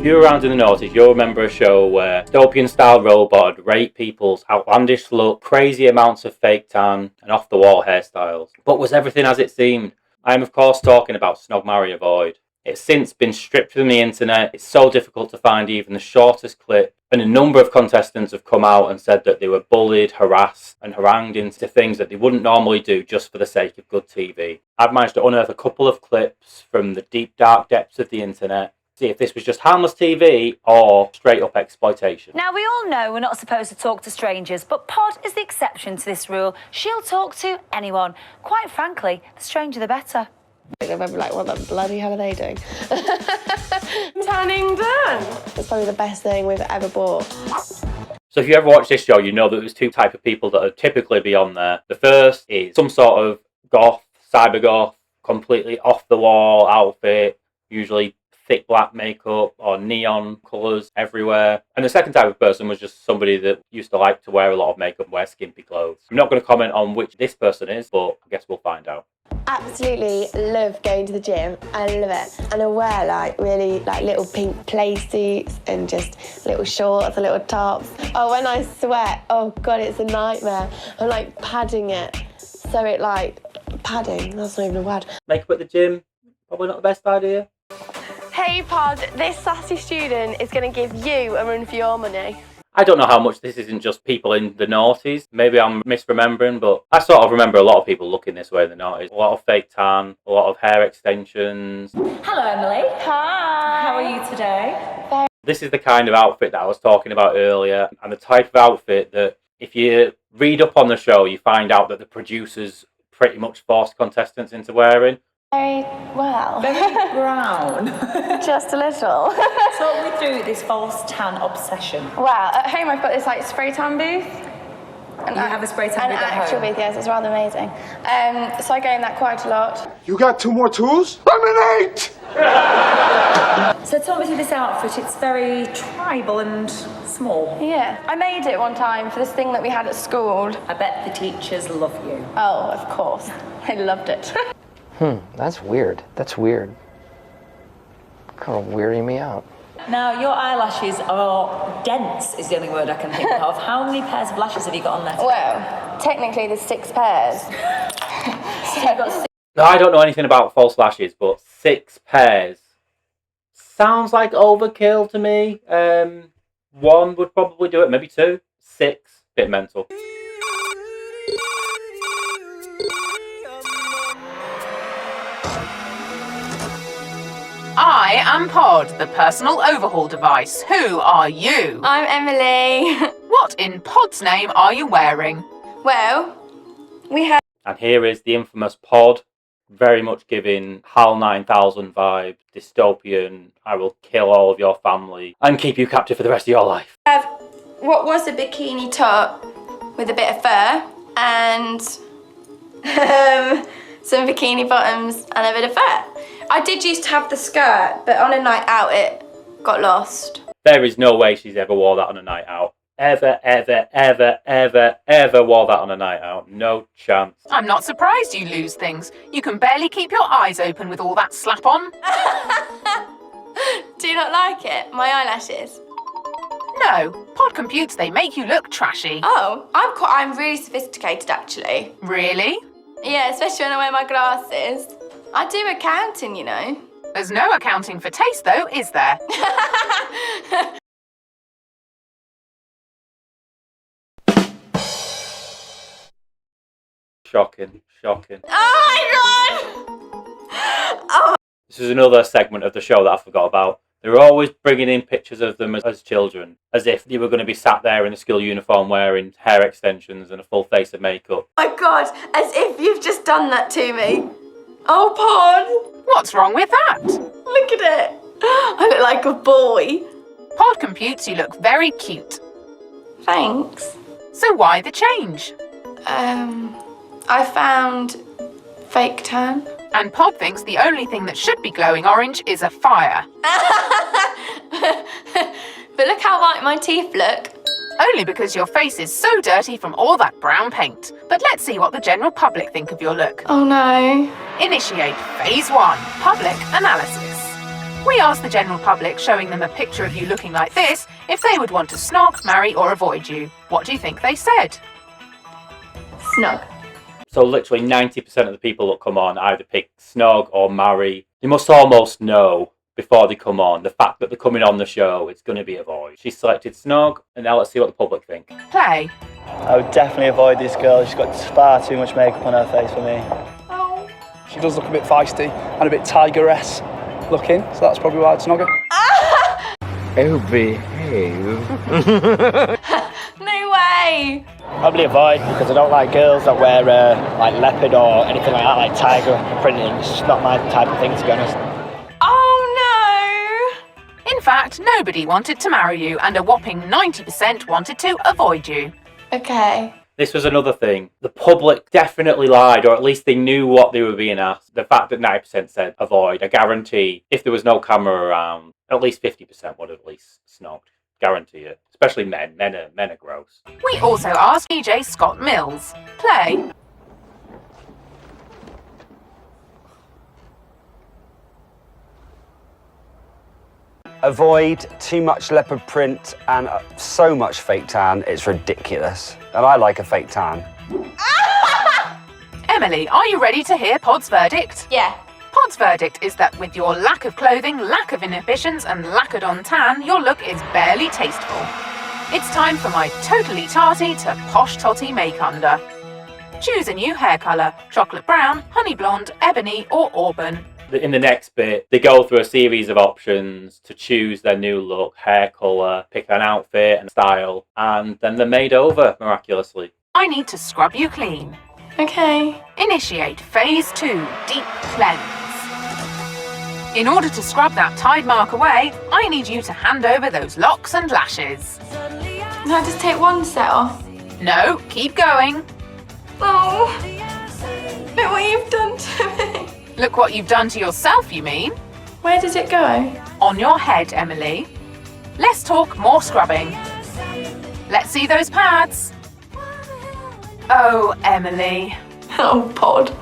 If you were around in the noughties, you'll remember a show where dystopian-style robot would rate people's outlandish look, crazy amounts of fake tan, and off-the-wall hairstyles. But was everything as it seemed? I am of course talking about Snog, Marry, Avoid. It's since been stripped from the internet. It's so difficult to find even the shortest clip, and a number of contestants have come out and said that they were bullied, harassed and harangued into things that they wouldn't normally do just for the sake of good TV. I've managed to unearth a couple of clips from the deep dark depths of the internet, see if this was just harmless TV or straight up exploitation. Now, we all know we're not supposed to talk to strangers, but Pod is the exception to this rule. She'll talk to anyone. Quite frankly, the stranger the better. I remember, like, what the bloody hell are they doing? Tanning done. It's probably the best thing we've ever bought. So if you ever watch this show, you know that there's two types of people that would typically be on there. The first is some sort of goth, cyber goth, completely off the wall outfit, usually thick black makeup or neon colours everywhere. And the second type of person was just somebody that used to like to wear a lot of makeup and wear skimpy clothes. I'm not going to comment on which this person is, but I guess we'll find out. Absolutely love going to the gym. I love it. And I wear like really like little pink play suits and just little shorts and little tops. Oh, when I sweat, oh God, it's a nightmare. I'm like padding it. So it like, padding, that's not even a word. Makeup at the gym, probably not the best idea. Hey Pod, this sassy student is going to give you a run for your money. I don't know how much this isn't just people in the noughties. Maybe I'm misremembering, but I sort of remember a lot of people looking this way in the noughties. A lot of fake tan, a lot of hair extensions. Hello, Emily. Hi. How are you today? This is the kind of outfit that I was talking about earlier, and the type of outfit that if you read up on the show, you find out that the producers pretty much forced contestants into wearing. Very well. Very brown. Just a little. Talk me through this false tan obsession. Well, at home I've got this like spray tan booth. You have a spray tan booth at actual home? booth, yes, it's rather amazing. So I go in that quite a lot. You got 2 more tools? I'm an 8! So talk me through this outfit. It's very tribal and small. Yeah. I made it one time for this thing that we had at school. I bet the teachers love you. Oh, of course. They loved it. That's weird. That's weird. Kind of weirding me out. Now, your eyelashes are dense, is the only word I can think of. How many pairs of lashes have you got on there? Well, technically there's 6 pairs. So you've got 6. Now, I don't know anything about false lashes, but 6 pairs sounds like overkill to me. 1 would probably do it, maybe 2. 6, bit mental. I am Pod, the personal overhaul device. Who are you? I'm Emily. What in Pod's name are you wearing? Well, we have... And here is the infamous Pod, very much giving HAL 9000 vibe, dystopian, I will kill all of your family and keep you captive for the rest of your life. have what was a bikini top with a bit of fur and some bikini bottoms and a bit of fur. I did used to have the skirt, but on a night out it got lost. There is no way she's ever wore that on a night out. Ever wore that on a night out. No chance. I'm not surprised you lose things. You can barely keep your eyes open with all that slap on. Do you not like it? My eyelashes? No, Pod computes they make you look trashy. Oh, I'm really sophisticated actually. Really? Yeah, especially when I wear my glasses. I do accounting, you know. There's no accounting for taste though, is there? Shocking. Oh my god! Oh. This is another segment of the show that I forgot about. They were always bringing in pictures of them as children, as if they were going to be sat there in a school uniform wearing hair extensions and a full face of makeup. Oh my god, as if you've just done that to me. Oh, Pod! What's wrong with that? Look at it. I look like a boy. Pod computes you look very cute. Thanks. So why the change? I found fake tan. And Pod thinks the only thing that should be glowing orange is a fire. But look how white my teeth look. Only because your face is so dirty from all that brown paint. But let's see what the general public think of your look. Oh no. Initiate Phase 1, Public Analysis. We asked the general public, showing them a picture of you looking like this, if they would want to snog, marry or avoid you. What do you think they said? Snog. So literally 90% of the people that come on either pick snog or marry. You must almost know before they come on the fact that they're coming on the show, it's going to be avoid. She selected snog, and now let's see what the public think. Play. I would definitely avoid this girl. She's got far too much makeup on her face for me. Oh. She does look a bit feisty and a bit tigeress looking, so that's probably why I'd snog her. Oh, behave. No way. Probably avoid, because I don't like girls that wear like leopard or anything like that, like tiger printing. It's just not my type of thing, to be honest. Oh In fact, nobody wanted to marry you, and a whopping 90% wanted to avoid you. no. Okay. This was another thing. The public definitely lied, or at least they knew what they were being asked. The fact that 90% said avoid, I guarantee if there was no camera around, at least 50% would have at least snogged. Guarantee it. Especially men. Men are gross. We also asked DJ Scott Mills. Play. Avoid too much leopard print and so much fake tan, it's ridiculous. And I like a fake tan. Emily, are you ready to hear Pod's verdict? Yeah. Pod's verdict is that with your lack of clothing, lack of inhibitions and lacquered-on tan, your look is barely tasteful. It's time for my totally tarty to posh totty make-under. Choose a new hair colour: chocolate brown, honey blonde, ebony or auburn. In the next bit, they go through a series of options to choose their new look, hair colour, pick an outfit and style, and then they're made over, miraculously. I need to scrub you clean. Okay. Initiate Phase 2, Deep Cleanse. In order to scrub that tide mark away, I need you to hand over those locks and lashes. Can I just take one set off? No, keep going. Oh. Look what you've done to me. Look what you've done to yourself, you mean? Where did it go? On your head, Emily. Less talk, more scrubbing. Let's see those pads. Oh, Emily. Oh, Pod.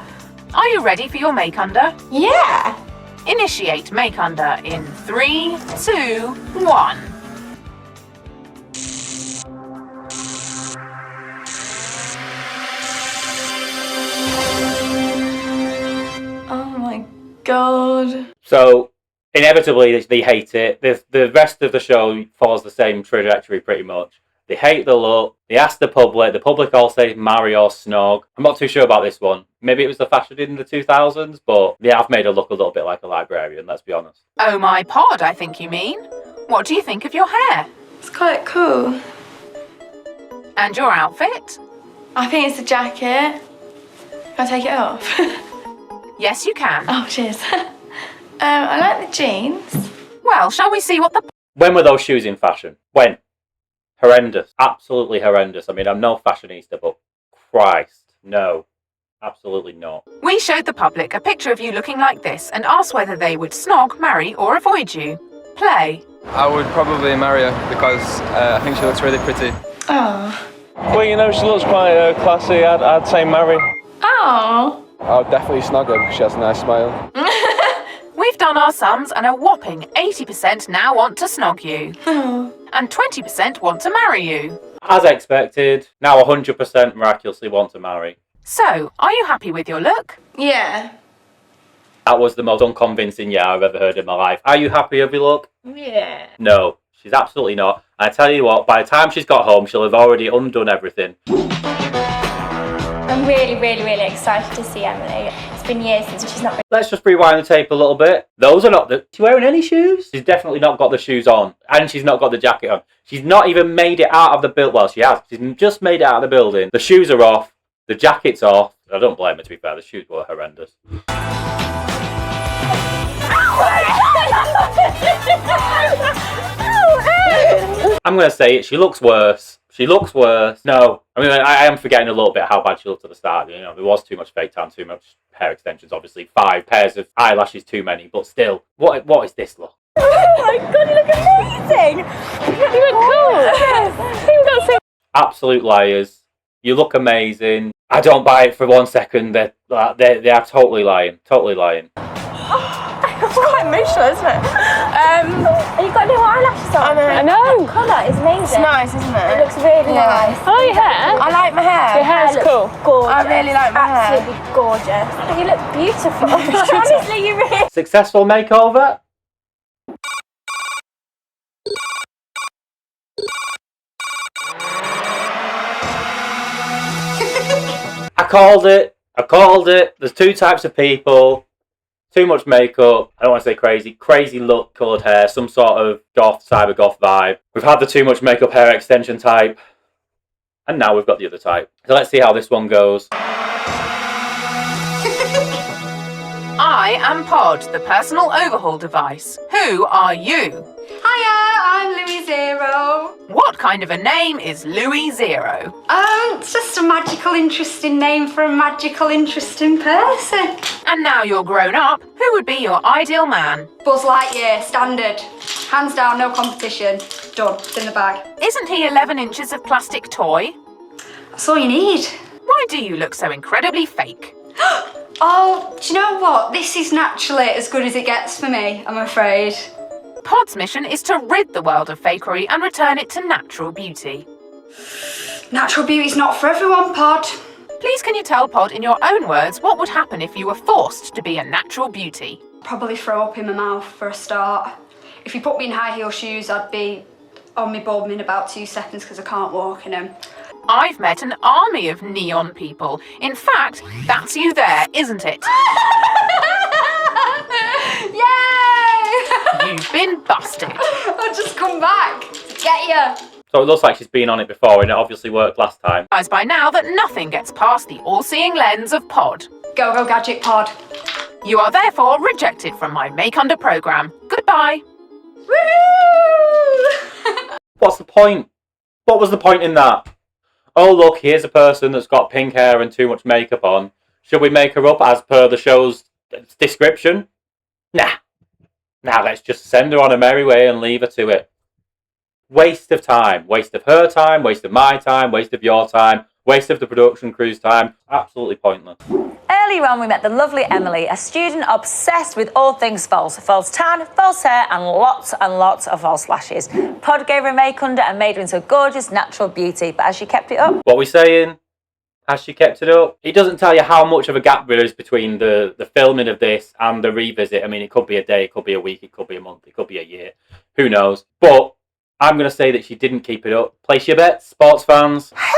Are you ready for your make-under? Yeah. Initiate make-under in 3, 2, 1. Oh my god. So, inevitably, they hate it. The rest of the show follows the same trajectory pretty much. They hate the look. They ask the public all say marry or snog. I'm not too sure about this one. Maybe it was the fashion in the 2000s, but they have made her look a little bit like a librarian, let's be honest. Oh my Pod, I think you mean. What do you think of your hair? It's quite cool. And your outfit? I think it's the jacket. Can I take it off? Yes, you can. Oh, cheers. I like the jeans. Well, shall we see what the... When were those shoes in fashion? When? Horrendous. Absolutely horrendous. I mean, I'm no fashionista, but Christ, no. Absolutely not. We showed the public a picture of you looking like this and asked whether they would snog, marry or avoid you. Play. I would probably marry her because I think she looks really pretty. Oh. Well, you know, she looks quite classy. I'd say marry. Oh. I would definitely snog her because she has a nice smile. We've done our sums and a whopping 80% now want to snog you. Oh. And 20% want to marry you. As expected, now 100% miraculously want to marry. So, are you happy with your look? Yeah. That was the most unconvincing yeah I've ever heard in my life. Are you happy with your look? Yeah. No, she's absolutely not. I tell you what, by the time she's got home, she'll have already undone everything. I'm really, really, really excited to see Emily. It's been years since she's not been... Let's just rewind the tape a little bit. Those are not the... Is she wearing any shoes? She's definitely not got the shoes on. And she's not got the jacket on. She's not even made it out of the building. Well, she has. She's just made it out of the building. The shoes are off. The jacket's off. I don't blame her, to be fair. The shoes were horrendous. I'm going to say it. She looks worse. She looks worse. No. I mean, I am forgetting a little bit how bad she looked at the start. You know, there was too much fake tan, too much hair extensions, obviously. 5 pairs of eyelashes too many. But still, what is this look? Oh my god, you look amazing! You look cool! Yes. You got so... Absolute liars. You look amazing. I don't buy it for 1 second. They are totally lying. Totally lying. Oh, I was quite emotional, isn't it? You've got new eyelashes on. I know. The colour is amazing. It's nice, isn't it? It looks really nice. I like your hair. I like my hair. Your hair's cool. Gorgeous. I really like my hair. Absolutely gorgeous. You look beautiful. Honestly, you really. Successful makeover? I called it. There's two types of people. Too much makeup. I don't want to say crazy. Crazy look, coloured hair. Some sort of goth, cyber goth vibe. We've had the too much makeup hair extension type. And now we've got the other type. So let's see how this one goes. I am Pod, the personal overhaul device. Who are you? Hiya, I'm Louis Zero. What kind of a name is Louis Zero? It's just a magical, interesting name for a magical, interesting person. And now you're grown up, who would be your ideal man? Buzz Lightyear, standard. Hands down, no competition. Done, it's in the bag. Isn't he 11 inches of plastic toy? That's all you need. Why do you look so incredibly fake? Oh, do you know what? This is naturally as good as it gets for me, I'm afraid. Pod's mission is to rid the world of fakery and return it to natural beauty. Natural beauty's not for everyone, Pod. Please can you tell Pod in your own words what would happen if you were forced to be a natural beauty? Probably throw up in my mouth for a start. If you put me in high heel shoes, I'd be on my bum in about 2 seconds because I can't walk in them. I've met an army of neon people. In fact, that's you there, isn't it? Yay! You've been busted. I'll just come back to get you. So it looks like she's been on it before and it obviously worked last time. As by now that nothing gets past the all-seeing lens of Pod. Go, go, gadget Pod. You are therefore rejected from my Make Under programme. Goodbye. Woohoo! What's the point? What was the point in that? Oh look, here's a person that's got pink hair and too much makeup on. Should we make her up as per the show's description? Nah. Nah, let's just send her on a merry way and leave her to it. Waste of time. Waste of her time, waste of my time, waste of your time, waste of the production crew's time. Absolutely pointless. Earlier on, we met the lovely Emily, a student obsessed with all things false. False tan, false hair, and lots of false lashes. Pod gave her a make under and made her into a gorgeous natural beauty, but has she kept it up? What are we saying? Has she kept it up? It doesn't tell you how much of a gap there is between the filming of this and the revisit. I mean, it could be a day, it could be a week, it could be a month, it could be a year. Who knows? But I'm going to say that she didn't keep it up. Place your bets, sports fans. Hello!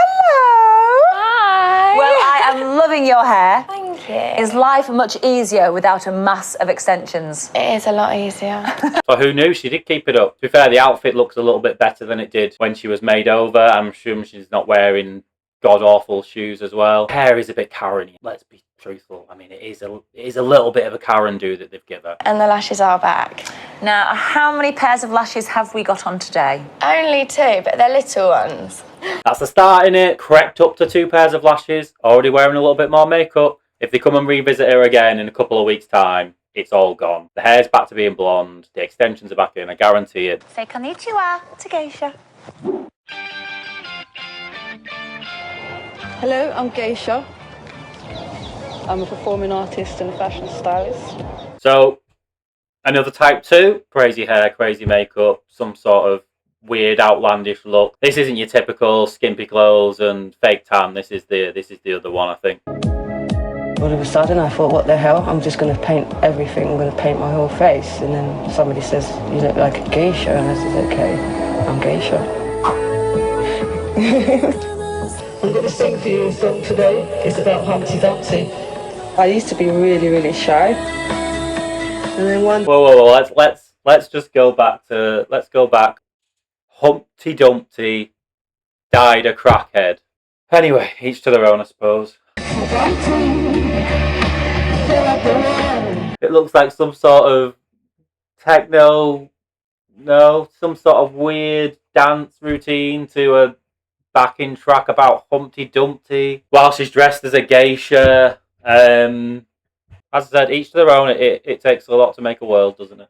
Hi! Well, I am loving your hair. Thank you. Is life much easier without a mass of extensions? It is a lot easier. So who knew? She did keep it up. To be fair, the outfit looks a little bit better than it did when she was made over. I'm sure she's not wearing god-awful shoes as well. Hair is a bit Karen-y. Let's be truthful. I mean, it is a little bit of a Karen do that they've given her. And the lashes are back. Now, how many pairs of lashes have we got on today? Only 2, but they're little ones. That's the start in it. Crept up to 2 pairs of lashes. Already wearing a little bit more makeup. If they come and revisit her again in a couple of weeks' time, it's all gone. The hair's back to being blonde. The extensions are back in, I guarantee it. Say konnichiwa to Geisha. Hello, I'm Geisha. I'm a performing artist and a fashion stylist. So, another type 2. Crazy hair, crazy makeup, some sort of weird outlandish look. This isn't your typical skimpy clothes and fake tan. This is the other one, I think. All of a sudden I thought, what the hell? I'm just going to paint everything. I'm going to paint my whole face. And then somebody says, you look like a geisha. And I said, okay, I'm geisha. I'm going to sing for you a song today. It's about Humpty Dumpty. I used to be really, really shy. And then one... Whoa, let's just go back to... Let's go back. Humpty Dumpty died a crackhead. Anyway, each to their own, I suppose. It looks like some sort of techno... No, some sort of weird dance routine to a backing track about Humpty Dumpty while she's dressed as a geisha. As I said, each to their own. It takes a lot to make a world, doesn't it?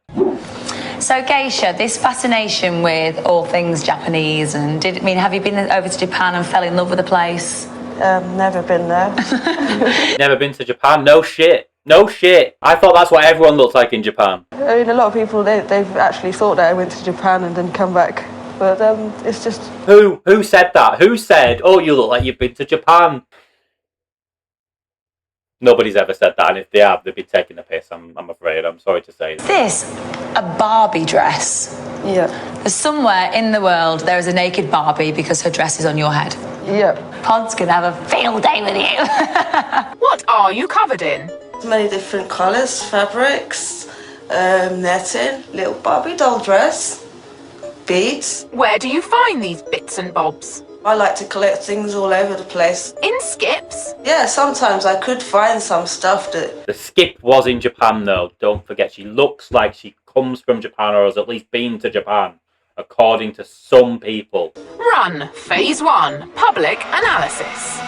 So Geisha, this fascination with all things Japanese, and have you been over to Japan and fell in love with the place? Never been there. Never been to Japan? No shit. No shit. I thought that's what everyone looks like in Japan. I mean, a lot of people, they've actually thought that I went to Japan and then come back. But it's just... Who said that? Who said, oh, you look like you've been to Japan? Nobody's ever said that, and if they have, they'd be taking the piss, I'm afraid. I'm sorry to say. This, a Barbie dress. Yeah. Somewhere in the world, there is a naked Barbie because her dress is on your head. Yeah. Pod's gonna have a field day with you. What are you covered in? Many different colours, fabrics, netting, little Barbie doll dress, beads. Where do you find these bits and bobs? I like to collect things all over the place. In skips? Yeah, sometimes I could find some stuff that... The skip was in Japan, though. Don't forget, she looks like she comes from Japan or has at least been to Japan, according to some people. Run. Phase 1. Public analysis.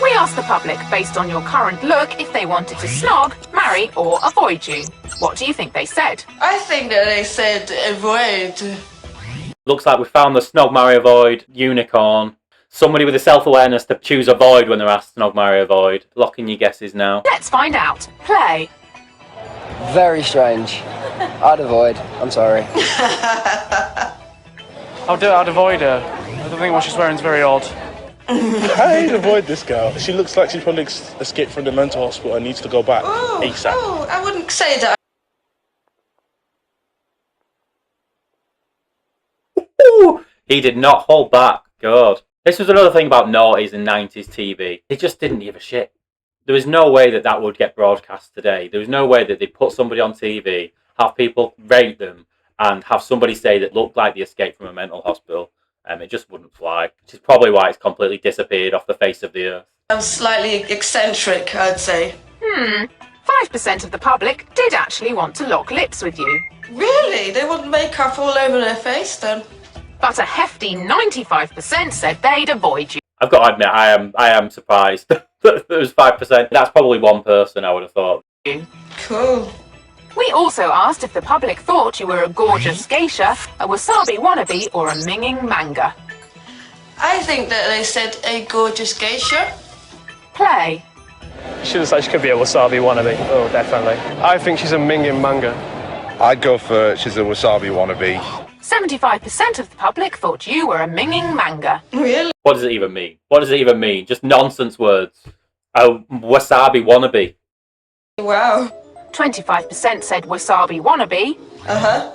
We asked the public, based on your current look, if they wanted to snog, marry, or avoid you. What do you think they said? I think that they said avoid. Looks like we found the snog, marry, avoid unicorn. Somebody with the self-awareness to choose avoid when they're asked snog, marry, avoid. Lock in your guesses now. Let's find out. Play. Very strange. I'd avoid. I'm sorry. I'd avoid her. I don't think what she's wearing is very odd. I'd avoid this girl. She looks like she probably escaped from the mental hospital and needs to go back ASAP. Oh, I wouldn't say that. He did not hold back. God. This was another thing about noughties and 90s TV. They just didn't give a shit. There was no way that that would get broadcast today. There was no way that they'd put somebody on TV, have people rate them, and have somebody say that looked like they escaped from a mental hospital. It just wouldn't fly. Which is probably why it's completely disappeared off the face of the earth. I'm slightly eccentric, I'd say. 5% of the public did actually want to lock lips with you. Really? They wouldn't make up all over their face then? But a hefty 95% said they'd avoid you. I've got to admit, I am surprised that there was 5%. That's probably one person I would have thought. Cool. We also asked if the public thought you were a gorgeous geisha, a wasabi wannabe, or a minging manga. I think that they said a gorgeous geisha. Play. She looks like she could be a wasabi wannabe. Oh, definitely. I think she's a minging manga. I'd go for she's a wasabi wannabe. 75% of the public thought you were a minging manga. Really? What does it even mean? What does it even mean? Just nonsense words. A wasabi wannabe. Wow. 25% said wasabi wannabe. Uh-huh.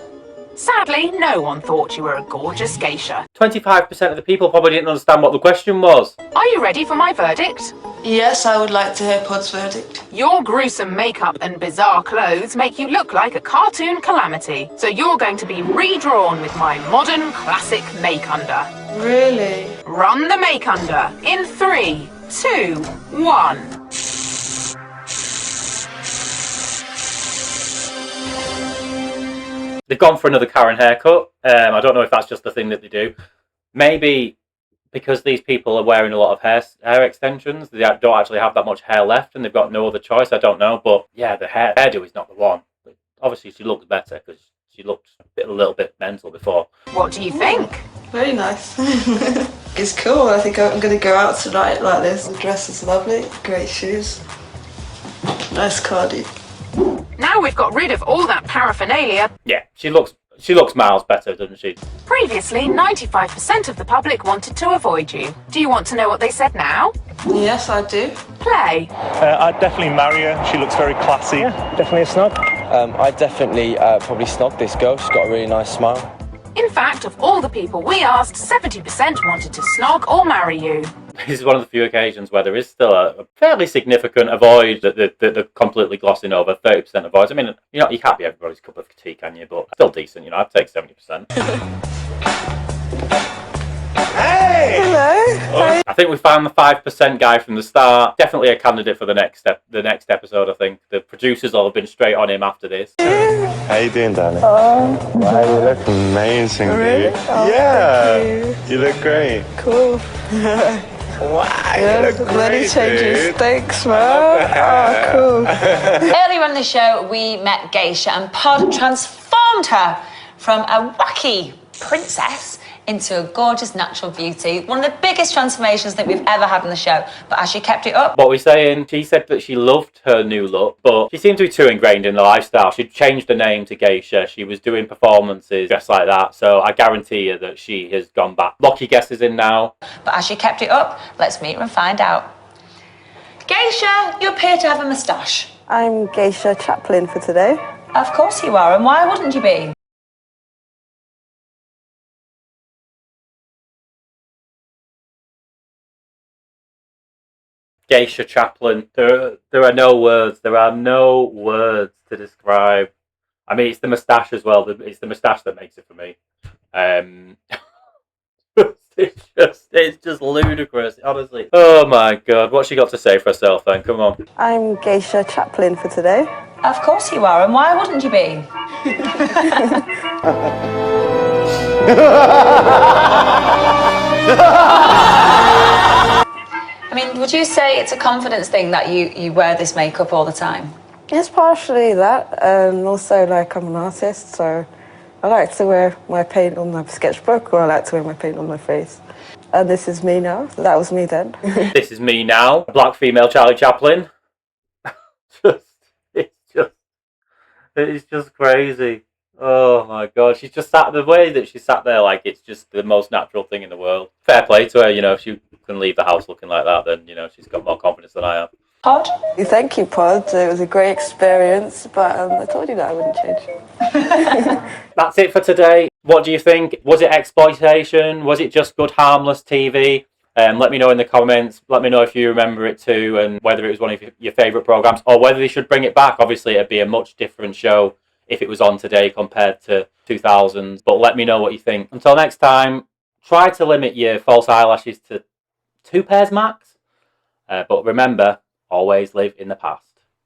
Sadly, no one thought you were a gorgeous geisha. 25% of the people probably didn't understand what the question was. Are you ready for my verdict? Yes, I would like to hear Pod's verdict. Your gruesome makeup and bizarre clothes make you look like a cartoon calamity. So you're going to be redrawn with my modern classic make-under. Really? Run the make-under in 3, 2, 1. They've gone for another Karen haircut. I don't know if that's just the thing that they do. Maybe because these people are wearing a lot of hair extensions, they don't actually have that much hair left and they've got no other choice. I don't know. But yeah, the hairdo is not the one. But obviously, she looks better because she looked a little bit mental before. What do you think? Very nice. It's cool. I think I'm going to go out tonight like this. The dress is lovely. Great shoes. Nice cardi. Now we've got rid of all that paraphernalia. Yeah, she looks miles better, doesn't she? Previously, 95% of the public wanted to avoid you. Do you want to know what they said now? Yes, I do. Play. I'd definitely marry her. She looks very classy. Yeah, definitely a snog. I'd definitely probably snog this girl. She's got a really nice smile. In fact, of all the people we asked, 70% wanted to snog or marry you. This is one of the few occasions where there is still a fairly significant avoid that they're completely glossing over. 30% avoids. I mean, you can't be everybody's cup of tea, can you? But still decent. I'd take 70%. Hey! Hello. I think we found the 5% guy from the start. Definitely a candidate for the next episode. I think the producers all have been straight on him after this. How you doing, darling? Oh. Wow, you look amazing, Really? dude. Oh, Yeah, you look great. Cool. Wow, Yeah, you look many great, changes. dude. Thanks, man. Oh, cool. Earlier on the show, we met Geisha and Pod transformed her from a wacky princess into a gorgeous natural beauty. One of the biggest transformations that we've ever had on the show, but as she kept it up. What we're saying, she said that she loved her new look, but she seemed to be too ingrained in the lifestyle. She'd changed her name to Geisha. She was doing performances just like that, so I guarantee you that she has gone back. Lucky guess is in now. But as she kept it up, let's meet her and find out. Geisha, you appear to have a moustache. I'm Geisha Chaplin for today. Of course you are, and why wouldn't you be? Geisha Chaplin. There are no words. There are no words to describe. I mean, it's the moustache as well. It's the moustache that makes it for me. It's just ludicrous, honestly. Oh my god, what's she got to say for herself then? Come on. I'm Geisha Chaplin for today. Of course you are, and why wouldn't you be? I mean, would you say it's a confidence thing that you wear this makeup all the time? It's partially that, and also like I'm an artist, so I like to wear my paint on my sketchbook, or I like to wear my paint on my face. And this is me now. That was me then. This is me now, black female Charlie Chaplin. It's just crazy. Oh my god, she's just sat the way that she sat there like it's just the most natural thing in the world. Fair play to her, you know, if she can leave the house looking like that, then, you know, she's got more confidence than I have. Pod? Thank you, Pod. It was a great experience, but I told you that I wouldn't change. That's it for today. What do you think? Was it exploitation? Was it just good, harmless TV? Let me know in the comments. Let me know if you remember it too, and whether it was one of your favourite programmes, or whether they should bring it back. Obviously, it'd be a much different show if it was on today compared to 2000s. But let me know what you think. Until next time, try to limit your false eyelashes to 2 pairs max. But remember, always live in the past.